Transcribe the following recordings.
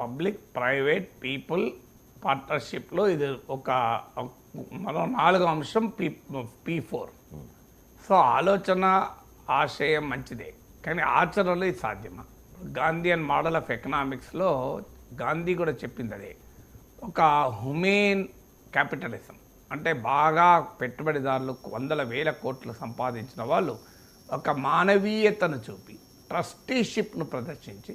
Public private people పార్ట్నర్షిప్లో ఇది మనం 4వ అంశం P4. సో ఆలోచన ఆశయం మంచిదే, కానీ ఆచరణలో ఇది సాధ్యమా? గాంధీయన్ మోడల్ ఆఫ్ ఎకనామిక్స్లో గాంధీ కూడా చెప్పింది అదే. ఒక హ్యూమెన్ క్యాపిటలిజం అంటే బాగా పెట్టుబడిదారులు వందల వేల కోట్లు సంపాదించిన వాళ్ళు ఒక మానవీయతను చూపి ట్రస్టీషిప్ను ప్రదర్శించి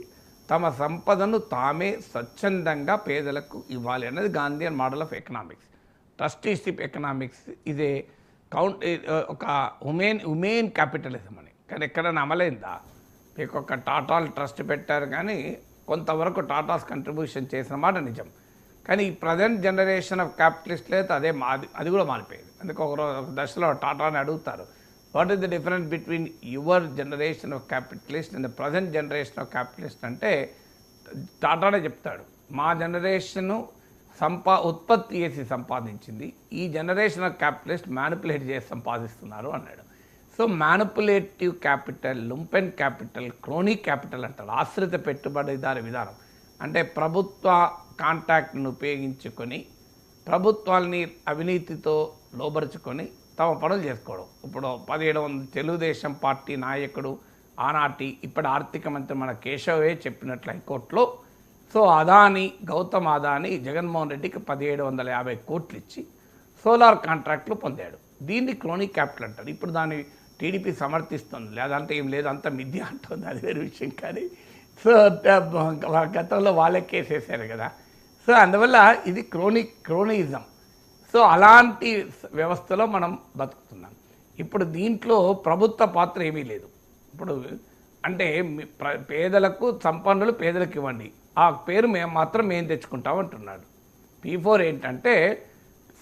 తమ సంపదను తామే స్వచ్ఛందంగా పేదలకు ఇవ్వాలి అన్నది Gandhian model of economics. Trusteeship economics ఇదే ఒక ఉమెన్ క్యాపిటలిజం అని. కానీ ఎక్కడైనా అమలైందా? మీకు ఒక టాటాలు ట్రస్ట్ పెట్టారు, కానీ కొంతవరకు టాటాస్ కంట్రిబ్యూషన్ చేసిన మాట నిజం. కానీ ఈ ప్రజెంట్ జనరేషన్ ఆఫ్ క్యాపిటలిస్ట్లు అయితే అది కూడా మారిపోయింది. అందుకే ఒక దశలో టాటాని అడుగుతారు, what is the difference between your generation of capitalist and the present generation of capitalist అంటే టాటానే చెప్తాడు, మా జనరేషను ఉత్పత్తి చేసి సంపాదించింది, ఈ జనరేషన్ ఆఫ్ క్యాపిటలిస్ట్ మ్యానిపులేట్ చేసి సంపాదిస్తున్నారు అన్నాడు. So manipulative capital, lumpen capital, chronic capital అంటారు. ఆశ్రిత పెట్టుబడిదారి విధానం అంటే ప్రభుత్వ కాంట్రాక్ట్ను ఉపయోగించుకొని ప్రభుత్వాల్ని అవినీతితో లోబరుచుకొని తమ పనులు చేసుకోవడం. ఇప్పుడు 1700 తెలుగుదేశం పార్టీ నాయకుడు ఆనాటి ఇప్పటి ఆర్థిక మంత్రి మన కేశవే చెప్పినట్లు హైకోర్టులో, సో గౌతమ్ అదానీ జగన్మోహన్ రెడ్డికి 1750 కోట్లు ఇచ్చి సోలార్ కాంట్రాక్ట్లు పొందాడు. దీన్ని క్రోనిక్ క్యాపిటల్ అంటారు. ఇప్పుడు దాన్ని టీడీపీ సమర్థిస్తుంది, లేదంటే ఏం లేదు అంత మిథ్య అంటుంది, అది వేరే విషయం. కానీ సో గతంలో వాళ్ళే కేసేసారు కదా. సో అందువల్ల ఇది క్రోనిజం. సో అలాంటి వ్యవస్థలో మనం బతుకుతున్నాం. ఇప్పుడు దీంట్లో ప్రభుత్వ పాత్ర ఏమీ లేదు. ఇప్పుడు అంటే పేదలకు సంపన్నులు పేదలకు ఇవ్వండి, ఆ పేరు మేము తెచ్చుకుంటాం అంటున్నాడు. P4 ఏంటంటే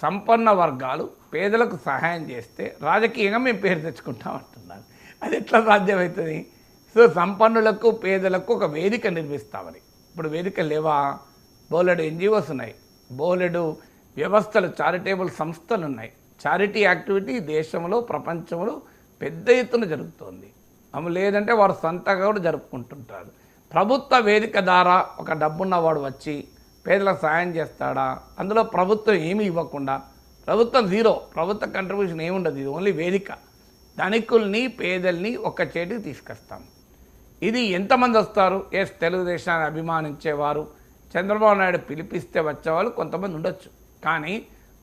సంపన్న వర్గాలు పేదలకు సహాయం చేస్తే రాజకీయంగా మేము పేరు తెచ్చుకుంటాం అంటున్నారు. అది ఎట్లా సాధ్యమవుతుంది? సో సంపన్నులకు పేదలకు ఒక వేదిక నిర్మిస్తామని. ఇప్పుడు వేదిక లేవా? బోలెడు NGOs ఉన్నాయి, బోలెడు వ్యవస్థలు, చారిటబుల్ సంస్థలు ఉన్నాయి. చారిటీ యాక్టివిటీ దేశంలో ప్రపంచంలో పెద్ద ఎత్తున జరుగుతుంది. లేదంటే వారు సొంతగా కూడా జరుపుకుంటుంటారు. ప్రభుత్వ వేదిక ద్వారా ఒక డబ్బున్నవాడు వచ్చి పేదలకు సాయం చేస్తాడా? అందులో ప్రభుత్వం ఏమీ ఇవ్వకుండా, ప్రభుత్వం జీరో, ప్రభుత్వ కంట్రిబ్యూషన్ ఏముండదు, ఇది ఓన్లీ వేదిక. ధనికుల్ని పేదల్ని ఒక్క చేతికి తీసుకొస్తాం. ఇది ఎంతమంది వస్తారు? తెలుగుదేశాన్ని అభిమానించేవారు, చంద్రబాబు నాయుడు పిలిపిస్తే వచ్చేవాళ్ళు కొంతమంది ఉండొచ్చు. కానీ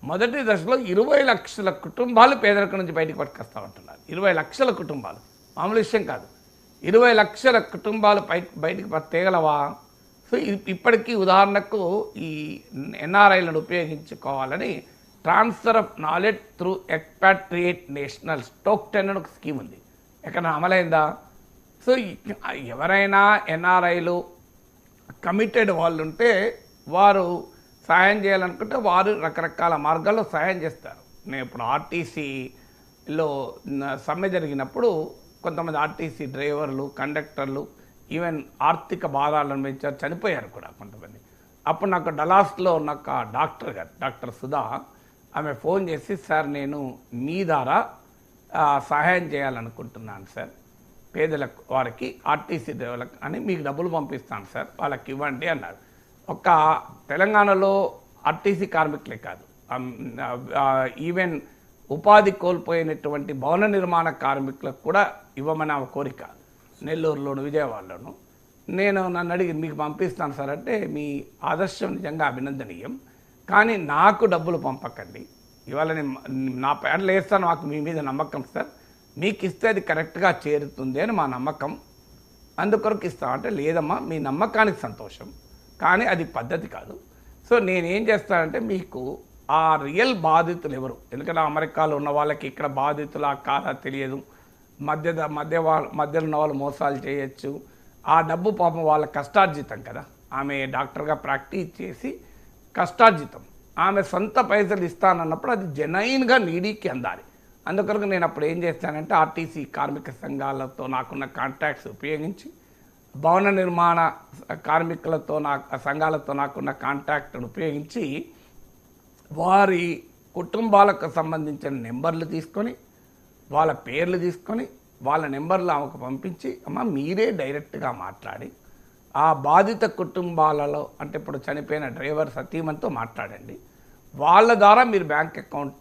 మొదటి దశలో 20 లక్షల కుటుంబాలు పేదరికం నుంచి బయటకు పట్టుకొస్తామంటున్నారు. 20 లక్షల కుటుంబాలు మామూలు విషయం కాదు. 20 లక్షల కుటుంబాలు బయటికి తేగలవా? సో ఇప్పటికీ ఉదాహరణకు ఈ NRIలను ఉపయోగించుకోవాలని transfer of knowledge through expatriate nationals token అని ఒక స్కీమ్ ఉంది. ఎక్కడ అమలైందా? సో ఎవరైనా NRIలు కమిటెడ్ వాళ్ళు ఉంటే వారు సహాయం చేయాలనుకుంటే వారు రకరకాల మార్గాల్లో సహాయం చేస్తారు. నేను ఇప్పుడు RTCలో సమ్మె జరిగినప్పుడు కొంతమంది RTC డ్రైవర్లు, కండక్టర్లు, ఈవెన్ ఆర్థిక బాధలను అనుభవించారు, చనిపోయారు కూడా కొంతమంది. అప్పుడు నాకు డలాస్లో ఉన్న ఒక డాక్టర్ సుధా, ఆమె ఫోన్ చేసి, సార్ నేను మీ ద్వారా సహాయం చేయాలనుకుంటున్నాను సార్, పేదలకు వారికి RTC డ్రైవర్లకు అని మీకు డబ్బులు పంపిస్తాను సార్, వాళ్ళకి ఇవ్వండి అన్నారు. ఒక తెలంగాణలో RTC కార్మికులే కాదు, ఈవెన్ ఉపాధి కోల్పోయినటువంటి భవన నిర్మాణ కార్మికులకు కూడా ఇవ్వమని ఆ కోరిక నెల్లూరులోను విజయవాడలోను. నన్ను అడిగి మీకు పంపిస్తాను సార్ అంటే, మీ ఆదర్శం నిజంగా అభినందనీయం, కానీ నాకు డబ్బులు పంపకండి, ఇవాళ నేను నా ప్యాన్లు వేస్తాను, మాకు మీ మీద నమ్మకం సార్, మీకు ఇస్తే అది కరెక్ట్గా చేరుతుంది అని మా నమ్మకం, అందుకొరకు ఇస్తాం అంటే, లేదమ్మా మీ నమ్మకానికి సంతోషం, కానీ అది పద్ధతి కాదు. సో నేనేం చేస్తానంటే, మీకు ఆ రియల్ బాధితులు ఎవరు, ఎందుకంటే అమెరికాలో ఉన్న వాళ్ళకి ఇక్కడ బాధితులా కాదా తెలియదు, మధ్యలో ఉన్న వాళ్ళు మోసాలు చేయొచ్చు, ఆ డబ్బు పాపం వాళ్ళ కష్టార్జితం కదా, ఆమె డాక్టర్గా ప్రాక్టీస్ చేసి కష్టార్జితం, ఆమె సొంత పైసలు ఇస్తానన్నప్పుడు అది జెన్యూన్గా నీడీకి అందాలి. అందుకొరకు నేను అప్పుడు ఏం చేస్తానంటే, RTC కార్మిక సంఘాలతో నాకున్న కాంట్రాక్ట్స్ ఉపయోగించి, భవన నిర్మాణ కార్మికులతో సంఘాలతో నాకున్న కాంట్రాక్ట్ను ఉపయోగించి వారి కుటుంబాలకు సంబంధించిన నెంబర్లు తీసుకొని, వాళ్ళ పేర్లు తీసుకొని, వాళ్ళ నెంబర్లు ఆమెకు పంపించి, అమ్మ మీరే డైరెక్ట్గా మాట్లాడి ఆ బాధిత కుటుంబాలలో అంటే ఇప్పుడు చనిపోయిన డ్రైవర్ సతీమణితో మాట్లాడండి. వాళ్ళ ద్వారా మీరు బ్యాంక్ అకౌంట్